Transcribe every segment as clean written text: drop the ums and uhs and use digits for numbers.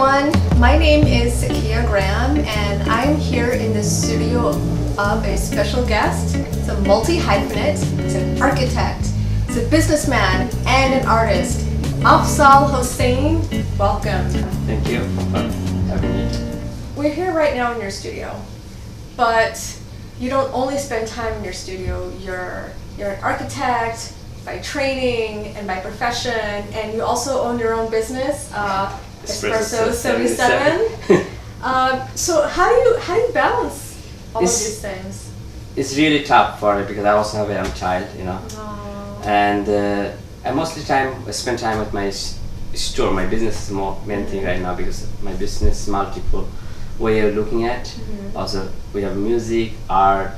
everyone, my name is Sikeea and I'm here in the studio of a special guest. It's a multi-hyphenate, it's an architect, it's a businessman and an artist. Afzal Hossain, welcome. Thank you for having me. We're here right now in your studio, but you don't only spend time in your studio, you're an architect by training and by profession, and you also own your own business, Espresso 77. So how do you balance all of these things? It's really tough for me because I also have a young child, and I mostly spend time with my store. My business is more main thing right now because my business is multiple way of looking at. Mm-hmm. Also, we have music, art,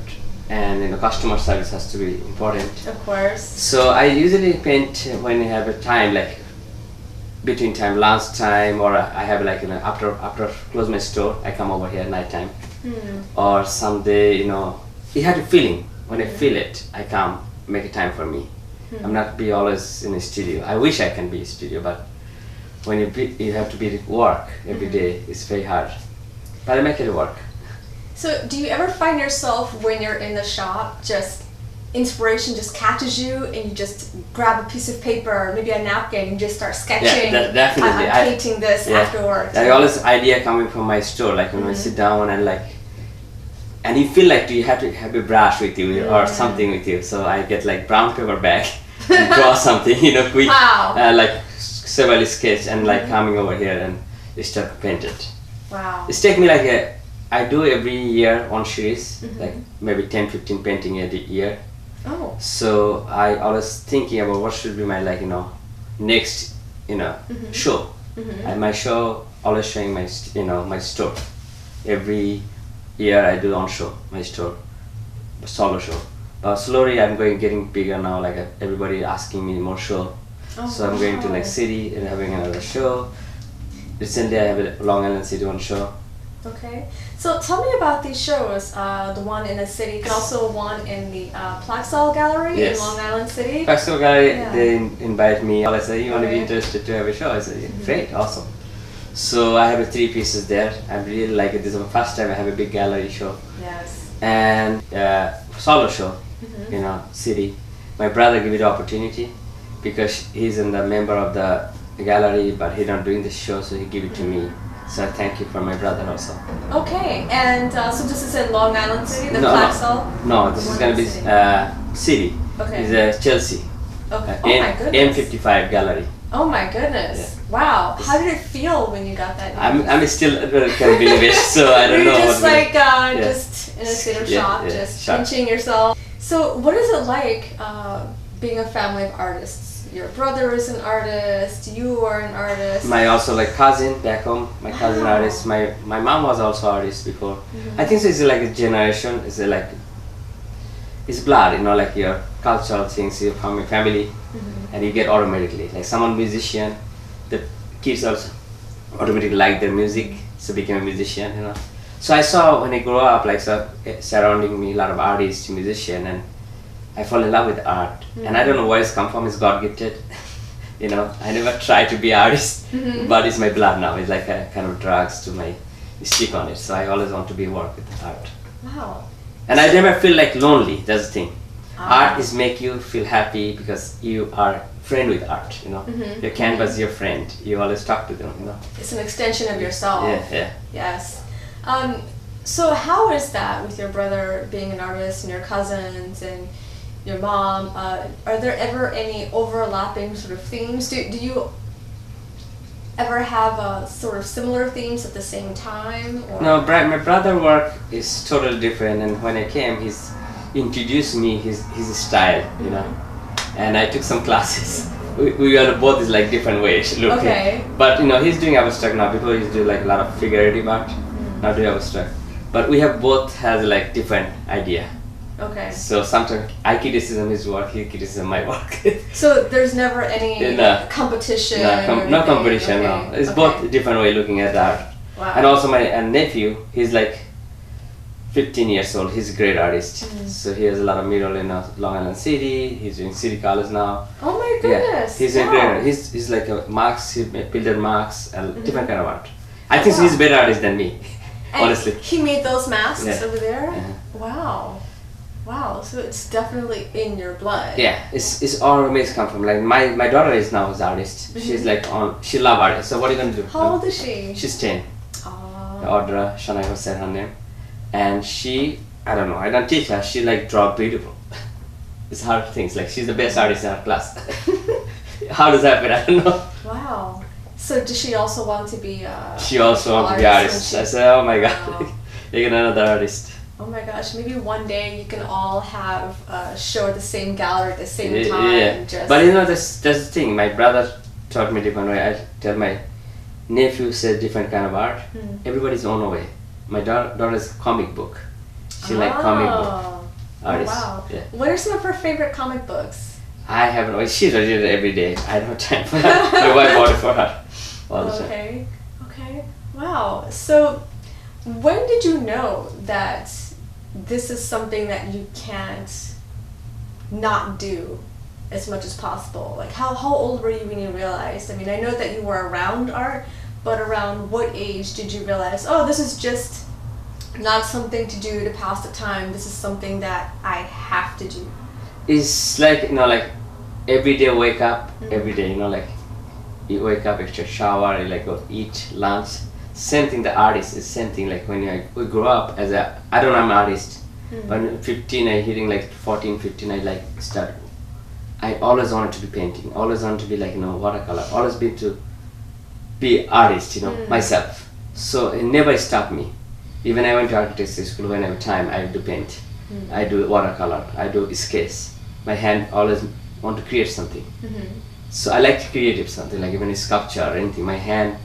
and customer service has to be important. Of course. So I usually paint when I have a time, like between time, lunch time, or I have like after close my store, I come over here at night time. Or someday, you have a feeling. When I feel it, I come make a time for me. I'm not be always in a studio. I wish I can be in a studio, but when you have to be at work every day, it's very hard. But I make it work. So do you ever find yourself when you're in the shop, just inspiration just catches you and you just grab a piece of paper or maybe a napkin and just start sketching? Yeah, definitely. I'm painting this afterwards. Like always idea coming from my store, like when I sit down and you feel like you have to have a brush with you or something with you. So I get like brown paper bag and draw something, quick, like several sketch and like coming over here and start to paint it. Wow. It's take me like I do every year one series, like maybe 10-15 painting a year. Oh. So I always thinking about what should be my next show. And my show always showing my my store. Every year I do on show my store, solo show. But slowly I'm getting bigger now. Like everybody asking me more show. Oh, so I'm going to like city and having another show. Recently I have a Long Island City one show. Okay, so tell me about these shows. The one in the city, and also one in the Afzal Gallery in Long Island City. Afzal Gallery, they invite me. I said, you want to be interested to have a show? I said, great, awesome. So I have 3 pieces there. I really like it. This is the first time I have a big gallery show. Yes. And solo show, city. My brother gave me the opportunity because he's in the member of the gallery, but he's not doing the show, so he gave it to me. So I thank you for my brother also. Okay, and so this is in Long Island City, the Afzal? No, this is going to be city. Okay. It's Chelsea. Okay. Oh my goodness. M55 Gallery. Oh my goodness. Yeah. Wow. How did it feel when you got that news? I'm still can't believe it, so I don't know. You're just just in a state of shock, just pinching yourself. So what is it like being a family of artists? Your brother is an artist, you are an artist. My also cousin back home, my cousin artist. My mom was also artist before. I think so it's like a generation, it's it's blood, like your cultural things, your family, and you get automatically. Like someone musician, the kids also automatically like their music, so became a musician, So I saw when I grew up, surrounding me a lot of artists, musicians, and I fall in love with art, and I don't know where it's come from. It's God gifted, I never tried to be an artist, but it's my blood now. It's like a kind of drugs to my stick on it. So I always want to work with art. Wow. And I never feel like lonely. That's the thing. Art is make you feel happy because you are friend with art. Your canvas is your friend. You always talk to them. It's an extension of yourself. Yeah. Yes. So how is that with your brother being an artist and your cousins and your mom? Are there ever any overlapping sort of themes? Do you ever have sort of similar themes at the same time? Or? No, my brother work is totally different, and when I came, he's introduced me his style, and I took some classes. We are both is like different ways looking. Okay. But he's doing abstract now. Before he's doing like a lot of figurative art. Now do abstract. But we have both has like different idea. Okay. So sometimes I criticism his work, he criticism my work. So there's never any competition? No competition, no. It's both different way looking at art. Wow. And also my nephew, he's like 15 years old, he's a great artist. So he has a lot of mural in Long Island City, he's doing City College now. Oh my goodness. Yeah, he's a great artist. He's like a marks, he builded marks, and different kind of art. I think he's a better artist than me, And honestly. he made those masks Yeah. over there? Uh-huh. Wow, so it's definitely in your blood. Yeah, it's always come from like my daughter is now an artist. She's like she love artists. So what are you gonna do? How old is she? She's 10. Aw. Audra Shana said her name, and she I don't know. I don't teach her. She like draw beautiful. It's her things. Like she's the best artist in her class. How does that happen? I don't know. Wow. So does she also want to be She also wants to be artist. I said, oh my god, Wow. you're another artist. Oh my gosh, maybe one day you can all have a show at the same gallery at the same time. Yeah, Just but you know that's the thing. My brother taught me different way. I tell my nephew says different kind of art. Everybody's own way. My daughter's comic book. She like comic book artist. Oh, wow. Yeah. What are some of her favorite comic books? I haven't. She reads it every day. I don't have time for that. My wife bought it for her all the time. Okay. Wow. So when did you know that this is something that you can't not do as much as possible? Like how old were you when you realized? I mean, I know that you were around art, but around what age did you realize, oh, this is just not something to do to pass the time, this is something that I have to do? It's like like every day wake up, every day like you wake up, after shower, you like go eat lunch. Same thing. The artist is same thing. Like when we grow up as I don't know, I'm an artist, but at 15 I hitting like 14, 15 I like start. I always wanted to be painting. Always wanted to be like watercolor. Always been to be artist. Myself. So it never stopped me. Even I went to architecture school. When I have time, I do paint. I do watercolor. I do sketch. My hand always want to create something. So I like creative something, like even a sculpture or anything. My hand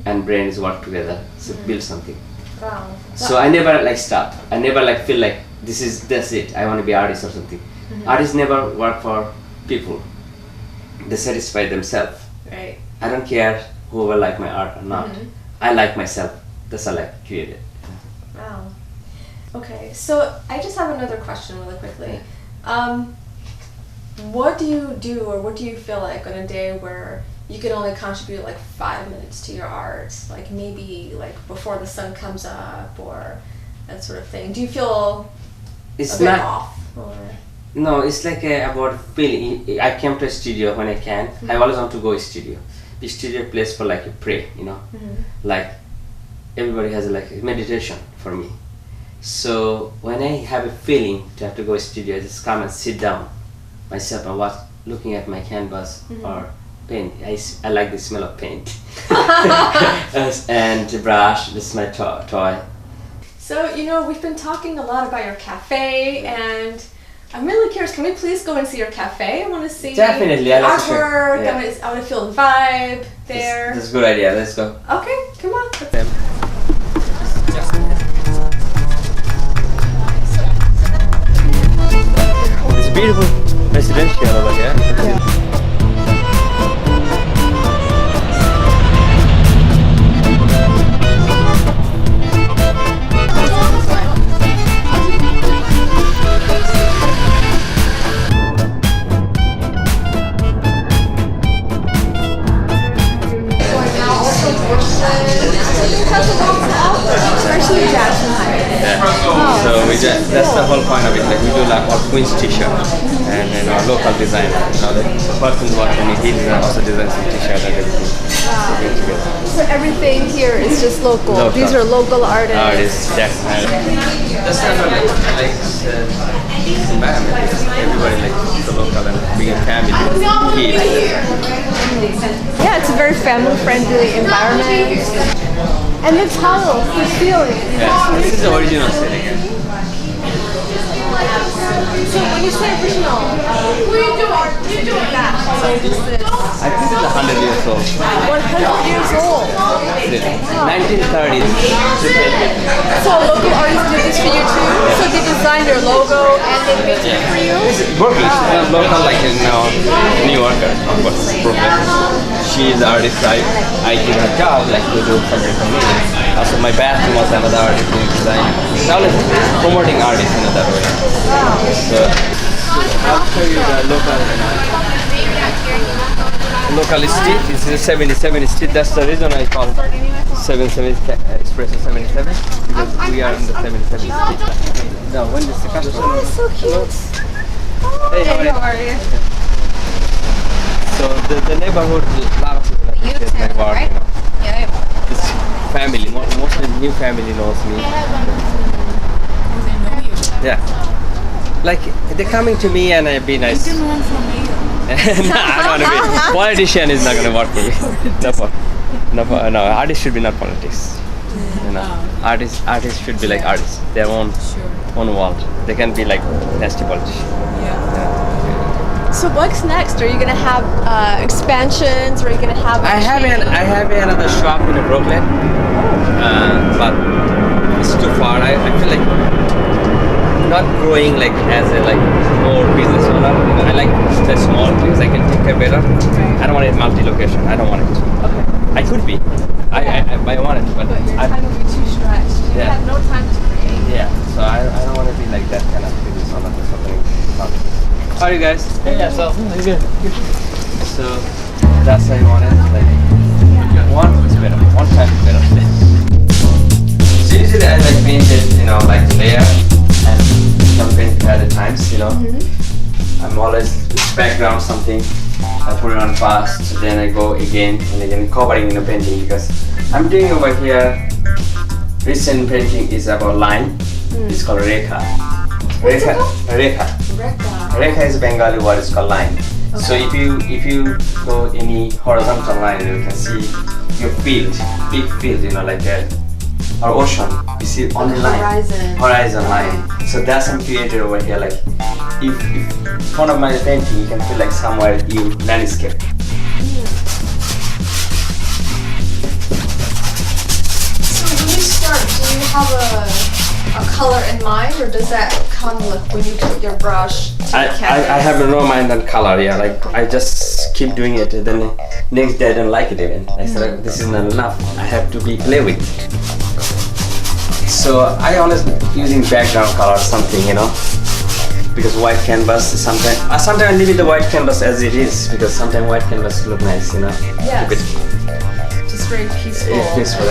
and brains work together to build something. Wow. So I never like stop. I never like feel like that's it. I want to be artist or something. Artists never work for people. They satisfy themselves. Right. I don't care whoever like my art or not. I like myself. That's all I created. Wow. Okay, so I just have another question really quickly. What do you do, or what do you feel like on a day where you can only contribute like 5 minutes to your art? Like maybe like before the sun comes up or that sort of thing. Do you feel It's a bit not. off? Or? No, it's like about feeling. I came to a studio when I can. I always want to go to studio. The studio place for like a pray, like everybody has like a meditation for me. So when I have a feeling to have to go to studio, I just come and sit down myself and watch, looking at my canvas or paint. I like the smell of paint and the brush. This is my toy. So we've been talking a lot about your cafe, and I'm really curious. Can we please go and see your cafe? I want to see Definitely, I like to show. artwork. Yeah. I want to feel the vibe there. That's a good idea. Let's go. Okay, come on. It's beautiful residential over here. So that's the whole point of it. Like we do like our Queen's t-shirt and our local designer. The person working, he also designs some t-shirt and everything. So everything here is just local. These are local artists. Artists, definitely. That's kind of like environment. Everybody like the local and being a family. Yeah, it's a very family-friendly environment. And the towels, the ceiling. Yeah, this is the original setting. So when you say original, what are you doing that? So this is I think it's 100 years old. 100 years old. 1930s. So local artists did this for you too? So they designed their logo and they made it for you? Brooklyn, she's not local like in New Yorker, of course, Brooklyn. She is the artist. I give her job like to do something for me. Also my bathroom was another artist in design. It's always promoting artists in that way. So I'll show you the local street. It's 77 street. That's the reason I call it 770 espresso 77 because we are in the 77 pizza. No, when is the customer? Oh, it's so cute. Hey, how are you? So the neighborhood, a lot of people appreciate my work. Right? You know. Yeah. This family, mostly new family knows me. Yeah. Like they're coming to me and I'd be nice. You can learn from me. No, I don't want to be. Politician is not going to work for me. No, artists should be not politics. You know, artists should be like artists, their own world. They can be like nasty politician. So what's next? Are you gonna have expansions? Or are you gonna have? I have another shop in Brooklyn, but it's too far. I feel like not growing like as a like more business owner. You know, I like to stay small because I can take care better. I don't want it multi-location. I don't want it. Okay. I could be. I want it, but But your time will be too stretched. You Yeah. have no time to create. yeah. So I don't want to be like that kind of business owner or something. How are you guys? Hey, Afzal. Good. So that's how I want it. Like one is better. One time is better. So usually I like paint it, you know, like layer and some paint at a times, you know. I'm always background something. I put it on fast, then I go again and again covering in the painting because I'm doing over here. Recent painting is about line. It's called Rekha. Rekha. Rekha is Bengali word. It's called line. So if you go any horizontal line, you can see your field, big field, you know, like a or ocean. You see only line, horizon line. So that's some created over here. Like if one of my painting, you can feel like somewhere you landscape. So when you start, do you have a color in mind, or does that come with when you put your brush to the canvas? I have no mind on color. Yeah, like I just keep doing it. And then next day I don't like it even. I said like, this is not enough. I have to be play with. So I always using background color or something, you know, because white canvas sometimes I leave it the white canvas as it is because sometimes white canvas look nice, you know. Yes. Keep it Just very peaceful. peaceful.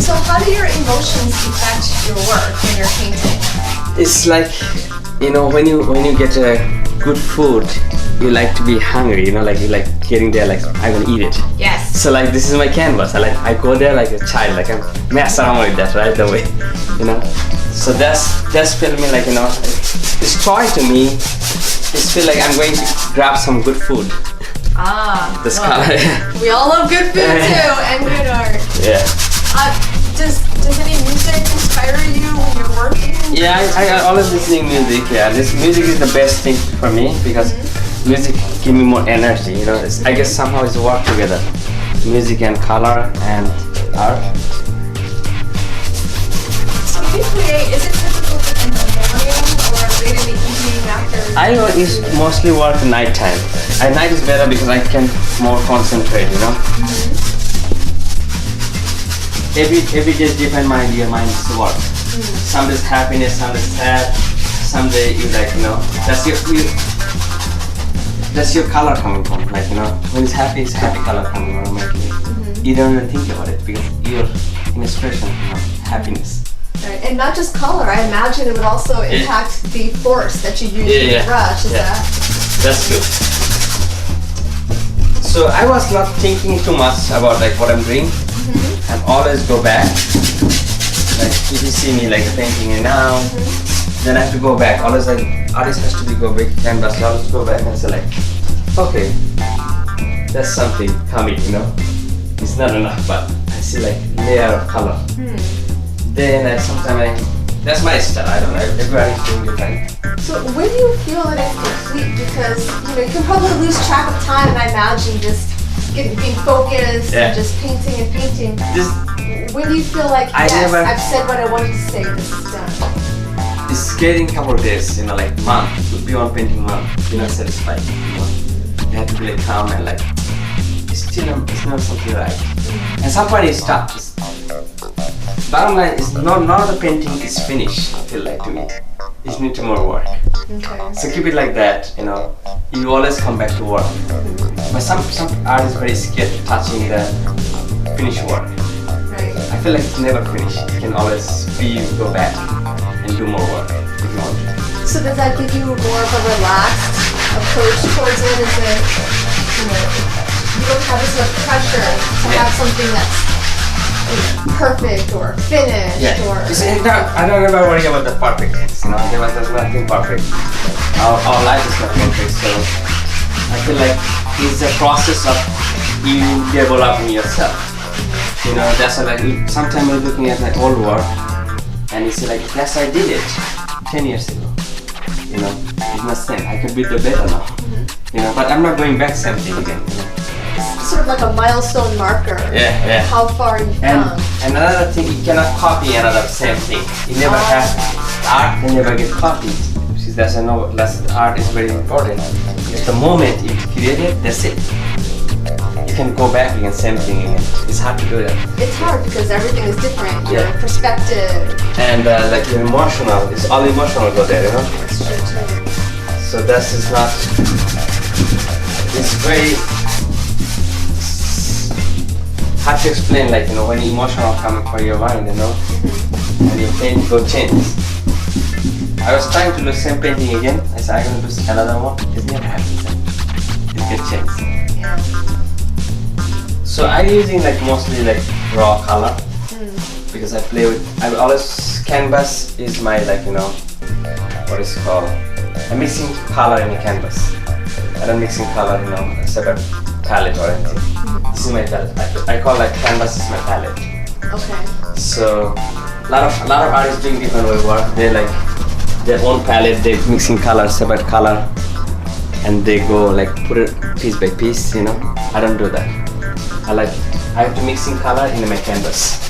So how do your emotions affect your work when you're painting? It's like, you know, when you get a good food, you like to be hungry, you know, like you like getting there, like I'm gonna eat it. Yes. So like this is my canvas. I go there like a child, like I mess around with that right away, you know. So that's filming, like, you know, it's joy to me. It's feel like I'm going to grab some good food. This color. We all love good food too, and good art. Yeah. Does any music inspire you when you're working? Yeah, I always listening music. Yeah, this music is the best thing for me because music give me more energy. You know, I guess somehow it's work together, music and color and art. So when you create, is it typical in the morning or late in the evening after? I mostly work nighttime. At night is better because I can more concentrate. You know. Every day is different. My mind's work. Some days happiness, some days sad, some day you like, you know, that's your color coming from. Like, you know, when it's happy color coming automatically. You don't even think about it because you're in expression, you know, happiness. Right. And not just color, I imagine it would also impact the force that you use with the brush. Is that? That's good. So I was not thinking too much about like what I'm doing. And always go back. Like if you see me like painting it now, then I have to go back. Always like artist has to be go big canvas. So I'll just go back and select. Okay, that's something coming. You know, it's not enough, but I see like layer of color. Then that's my style. I don't know. Everybody's doing different. So when do you feel that it's complete? Because you can probably lose track of time, and I imagine just being focused and just painting and painting. When do you feel like I've said what I wanted to say, this is done? It's getting couple of days, you know, like month, beyond painting month, you're not satisfied, you know. You have to be like calm and like, it's not something right. And some point it stops. Bottom line is none of the painting is finished, I feel like to me. you need to more work. Okay. So keep it like that, you know. You always come back to work. But some artists very scared of touching the finished work. Right. I feel like it's never finished. You can always go back and do more work if you want to. So does that give you more of a relaxed approach towards it? Is it, you know, you don't have as much pressure to have something that's perfect or finished or... I don't ever worry about the perfect things, you know. There's nothing perfect. Our life is not perfect, so I feel like it's a process of you developing yourself. You know, that's why like sometimes you're looking at my old work and you say like, yes, I did it 10 years ago. You know, it's not same. I could be the better now. You know, but I'm not going back same thing again. You know? Sort of like a milestone marker. Yeah. How far you've come. And another thing, you cannot copy another same thing. You never have art can never get copied. That's art is very important. At the moment you create it, that's it. You can go back again, same thing again. It's hard to do that. It's hard because everything is different. Yeah. Your perspective. And like you're emotional, it's all emotional go there, you know? That's true too. So this is not, it's very hard to explain, like, you know, when emotional coming for your mind, you know, and your paint will change. I was trying to do the same painting again. I said, I'm going to do another one. It never happens. It can change. Yeah. So I'm using like mostly like raw color because I play with. I always canvas is my like, you know, what is it called? I'm mixing color in a canvas. I don't mixing color, you know, a separate palette or anything. This is my palette. I call like canvas is my palette. Okay. So a lot of artists doing different way work. They like their own palette, they mixing color, separate color, and they go like put it piece by piece, you know. I don't do that. I have to mixing color in my canvas.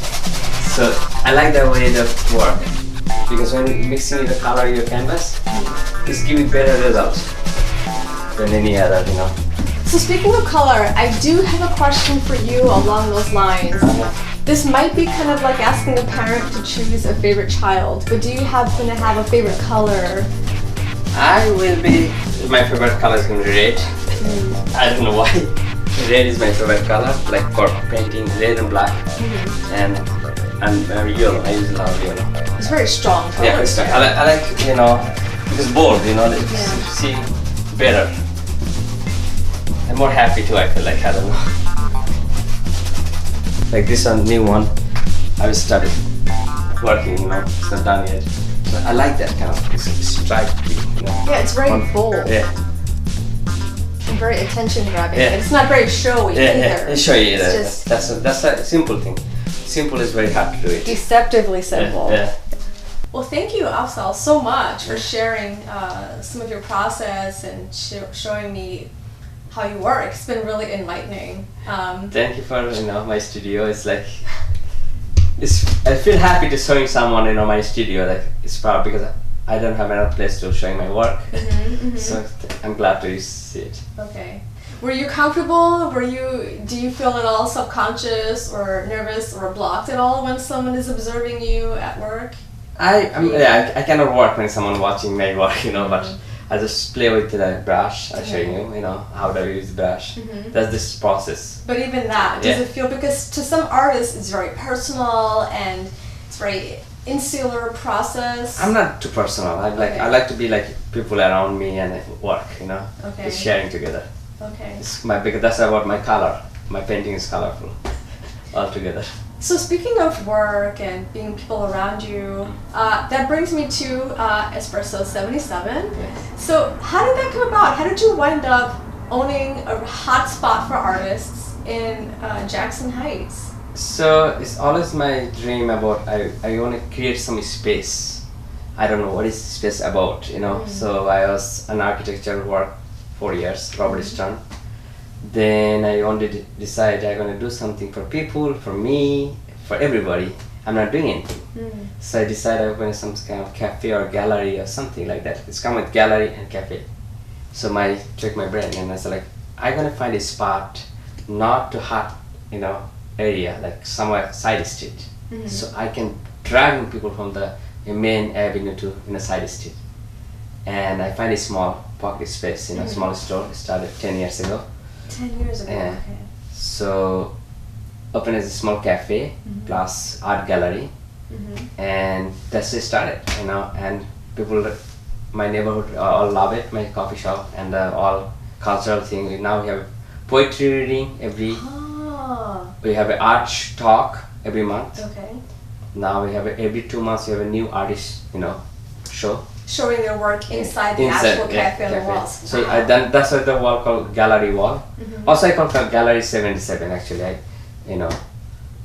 So I like that way that work because when mixing the color in your canvas, it's giving better results than any other, you know. So speaking of color, I do have a question for you along those lines. This might be kind of like asking a parent to choose a favorite child, but do you happen to have a favorite color? My favorite color is going to be red. I don't know why. Red is my favorite color, like for painting, red and black. And yellow, I use a lot of yellow. It's very strong color. Yeah, it's strong. I like, you know, it's bold, you know, you see better. I'm more happy too, I feel like, I don't know. Like this one, new one, I started working, you know, it's not done yet. But I like that kind of stripe, you know. Yeah, it's very bold. Yeah. And very attention grabbing. Yeah. It's not very showy either. Yeah, it's showy either. It's just That's a simple thing. Simple is very hard to do it. deceptively simple. Yeah. Well, thank you, Afzal, so much for sharing some of your process and showing me how you work. It's been really enlightening. Thank you for my studio. It's like I feel happy to showing someone my studio. Like it's proud because I don't have another place to showing my work. So I'm glad to see it. Okay. Were you comfortable? Do you feel at all self-conscious or nervous or blocked at all when someone is observing you at work? I cannot work when someone watching my work, but I just play with the brush. I show you, how do I use the brush. That's this process. But even that, does it feel, because to some artists it's very personal and it's very insular process. I'm not too personal. I like to be like people around me and work, Okay. It's sharing together. Okay. Because that's about my color. My painting is colorful all together. So speaking of work and being people around you, that brings me to Espresso 77. Yes. So how did that come about? How did you wind up owning a hot spot for artists in Jackson Heights? So it's always my dream about I want to create some space. I don't know what is space about, So I was an architecture work 4 years, Robert Stern. Then I wanted to decide I'm going to do something for people, for me, for everybody. I'm not doing anything. So I decided I'm going to some kind of cafe or gallery or something like that. It's come with gallery and cafe. So trick my brain and I said I'm going to find a spot not too hot, area, like somewhere side street. So I can drag people from the main avenue to in a side street. and I find a small pocket space in a small store. It started 10 years ago. 10 years ago. Yeah. Okay. So open as a small cafe plus art gallery, and that's it started, you know. And people, my neighborhood all love it. My coffee shop and all cultural thing. Now we have poetry reading every. We have an art talk every month. Okay. Now we have every 2 months we have a new artist, you know, show. Showing their work inside the actual cafe on the walls. So I done that's why the wall called gallery wall. Also I call it gallery 77 actually. I, you know,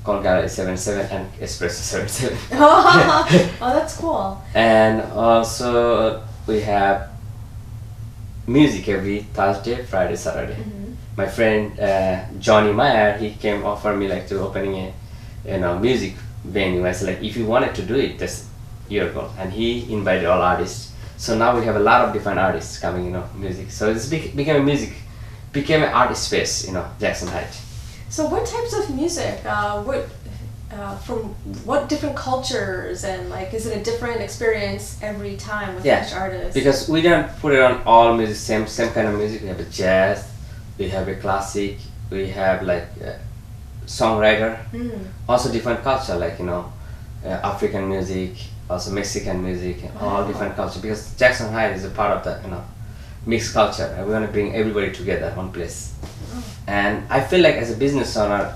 call gallery 77 and espresso 77. Oh, that's cool. And also we have music every Thursday, Friday, Saturday. My friend Johnny Meyer, he came offer me like to opening a, you know, music venue. I said like, if you wanted to do it, that's your goal. And he invited all artists. So now we have a lot of different artists coming, you know, music. So it's became a music, became an artist space, you know, Jackson Heights. So what types of music? From what different cultures, and like, is it a different experience every time with each artist? Because we don't put it on all music, same kind of music. We have a jazz, we have a classic, we have like songwriter, also different culture, like, you know, African music, also Mexican music, all different culture. Because Jackson Heights is a part of the, you know, mixed culture, and we want to bring everybody together one place. And I feel like as a business owner,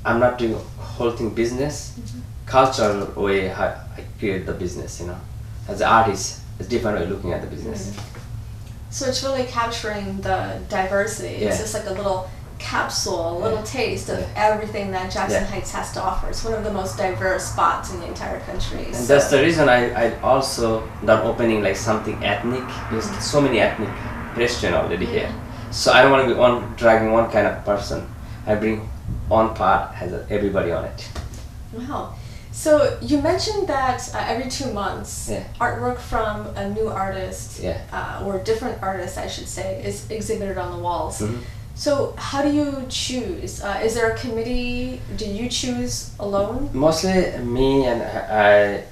I'm not doing whole thing business, cultural way how I create the business, you know. As an artist, it's different way of looking at the business. So it's really capturing the diversity. It's just like a little capsule, a little taste of everything that Jackson Heights has to offer. It's one of the most diverse spots in the entire country. And that's the reason I also done opening like something ethnic, because there's so many ethnic restaurants already here. So I don't want to be dragging one kind of person. I bring one part has everybody on it. Wow. So you mentioned that every 2 months, artwork from a new artist, or different artists, I should say, is exhibited on the walls. So how do you choose? Is there a committee? Do you choose alone? Mostly me and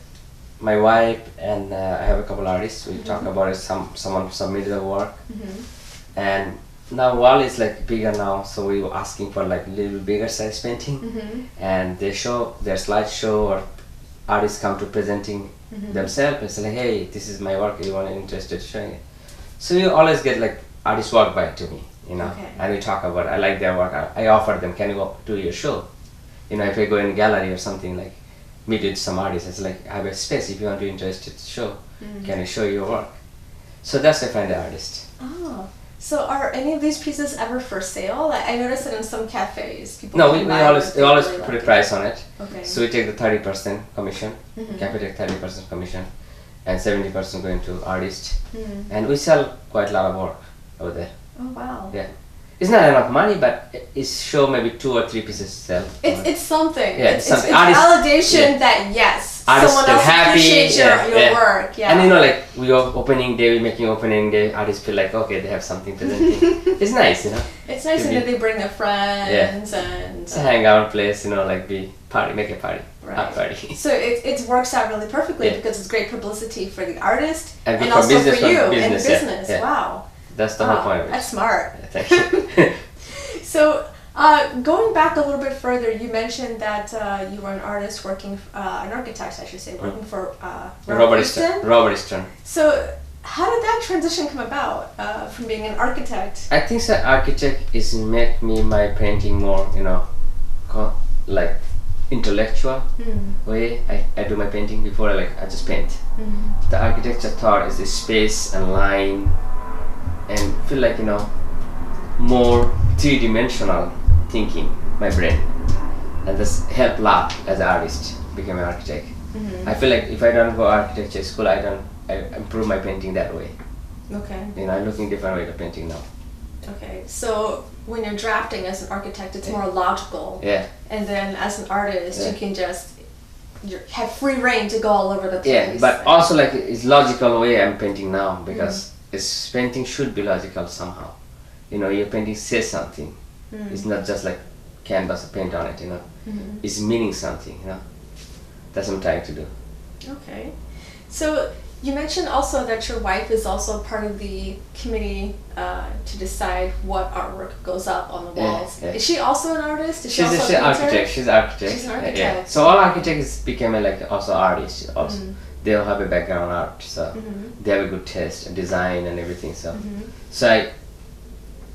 my wife, and I have a couple artists. We talk about it. Someone submitted the work, and now wall is like bigger now, so we were asking for like little bigger size painting, and they show their slideshow, or artists come to presenting themselves and say like, hey, this is my work, you want interested showing it. So you always get like artists walk by to me, you know, and we talk about it. I like their work. I offer them, can you go to your show? You know, if I go in a gallery or something, like meet with some artists, it's like, I have a space, if you want to interested to show, can I show your work? So that's how I find the artist. Oh. So are any of these pieces ever for sale? I noticed that in some cafes, people we always really put a price on it. Okay. So we take the 30% commission, cafe take 30% commission, and 70% going to artist. And we sell quite a lot of work over there. Oh wow. Yeah. It's not enough money, but it's show maybe 2 or 3 pieces sell. It's something. Yeah, it's validation that yes, someone else appreciates your work. Yeah. And you know, like we are opening day, we making opening day, artists feel like, okay, they have something presenting. It's nice, you know. It's nice, and then they bring their friends and it's a hangout place, you know, like make a party. Right. Party. So it works out really perfectly because it's great publicity for the artist and also business, for you and business. Yeah. Wow. That's the whole point of it. That's smart. Yeah, thank you. So going back a little bit further, you mentioned that you were an artist working, an architect, I should say, working for Robert Stern. So how did that transition come about from being an architect? I think the architect is make me my painting more, you know, like intellectual way. I do my painting before I just paint. The architecture thought is the space and line, and feel like, you know, more three-dimensional thinking, my brain, and this helped a lot as an artist, became an architect. I feel like if I don't go architecture school, I improve my painting that way. Okay. You know, I'm looking different way to painting now. Okay, so when you're drafting as an architect, it's more logical. Yeah. And then as an artist, you can just have free reign to go all over the place. Yeah, but also like it's logical way I'm painting now, because painting should be logical somehow. You know, your painting says something. It's not just like canvas or paint on it, you know. It's meaning something, you know. That's what I'm trying to do. Okay. So You mentioned also that your wife is also part of the committee to decide what artwork goes up on the walls. Yeah. Is she also an artist? Is she She's also an a painter? architect. She's an architect. She's an architect. Yeah. So all architects became like also artists. Also, they all have a background in art, so they have a good taste and design and everything. So,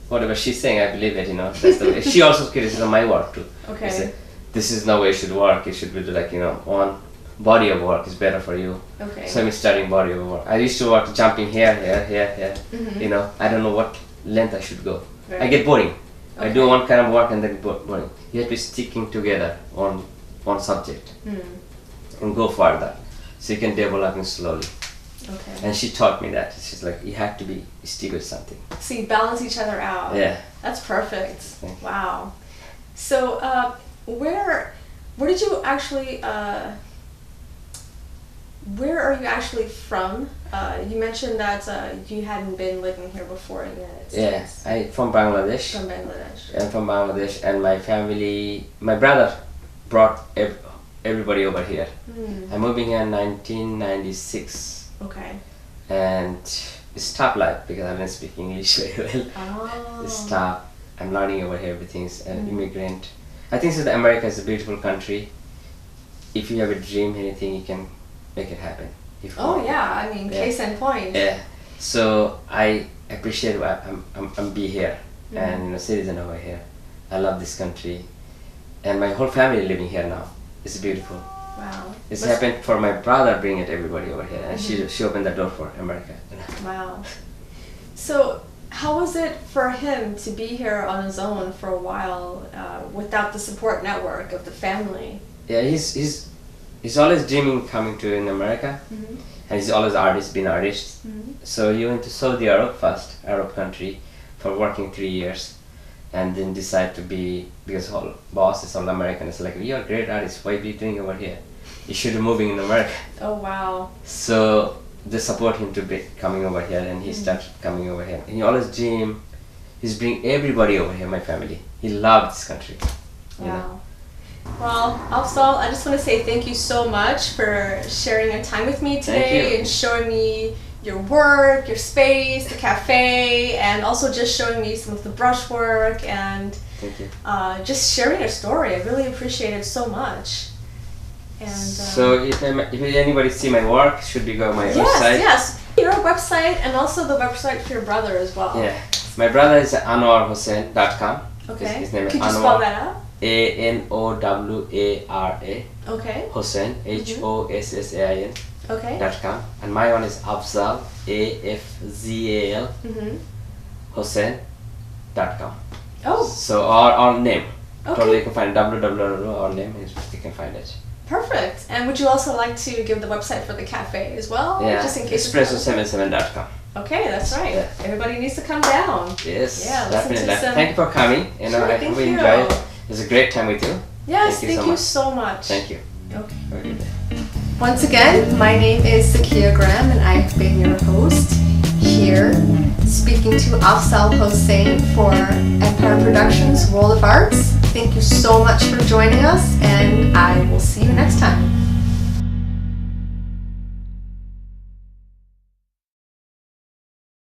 whatever she's saying, I believe it. You know, that's the way. She also criticizes my work too. Okay. She said, this is no way it should work. It should be like one body of work is better for you. Okay. So I'm studying body of work. I used to work jumping here. You know, I don't know what length I should go. Right. I get boring. I do Okay. one kind of work and then boring. You have to be sticking together on one subject and go further, so you can develop it slowly. Okay. And she taught me that. She's like, you have to be stick with something. So you balance each other out. Yeah. That's perfect. Thank you. Wow. So where did you actually where are you actually from? You mentioned that you hadn't been living here before in the United States. Yeah, I'm from Bangladesh. From Bangladesh. I'm from Bangladesh, and my family, my brother brought everybody over here. I'm moving here in 1996, Okay. and it's tough life because I don't speak English very well. Oh. It's tough. I'm learning over here. Everything's an immigrant. I think so that America is a beautiful country. If you have a dream, anything, you can make it happen. If you Oh want. yeah, I mean, case in point. Yeah. So I appreciate why I'm be here and citizen over here. I love this country, and my whole family living here now. It's beautiful. Wow. It's happened for my brother bringing everybody over here, and she opened the door for America. Wow. So how was it for him to be here on his own for a while without the support network of the family? Yeah, he's always dreaming coming to in America, and he's always been artist. So he went to Saudi Arab first, Arab country, for working 3 years, and then decide to be, because whole boss is all American. It's like, you're a great artist. Why are you doing over here? You should be moving in America. Oh wow. So they support him to be coming over here, and he started coming over here. And he always dream. He's bring everybody over here. My family. He loved this country. You know? Wow. Well, Afzal, I just want to say thank you so much for sharing your time with me today and showing me your work, your space, the cafe, and also just showing me some of the brushwork and Thank you. just sharing your story. I really appreciate it so much. And So if anybody see my work, should be go on my website. Yes, your website and also the website for your brother as well. Yeah, my brother is AnwarHossain.com. Okay. His name is Could you Anwar. spell that out? ANOWARA. Okay. Hossain, HOSSAIN. Okay. .com, and my one is Afzal, AFZAL, Hossain.com. Oh, So our name. Okay. Totally you can find www. Our name is you can find it. perfect. And would you also like to give the website for the cafe as well? Yeah. Just in case. Espresso77.com. Okay, that's right. Yeah. Everybody needs to come down. Yes. Yeah, listen to definitely. some- Thank you for coming. You know, Sure, I thank really you. enjoyed it. It was a great time with you. Yes, Thank you thank so you much. so much. Thank you. Okay. Have a good day. Once again, my name is Sikeea Graham and I've been your host here speaking to Afzal Hossain for Empire Productions World of Arts. Thank you so much for joining us and I will see you next time.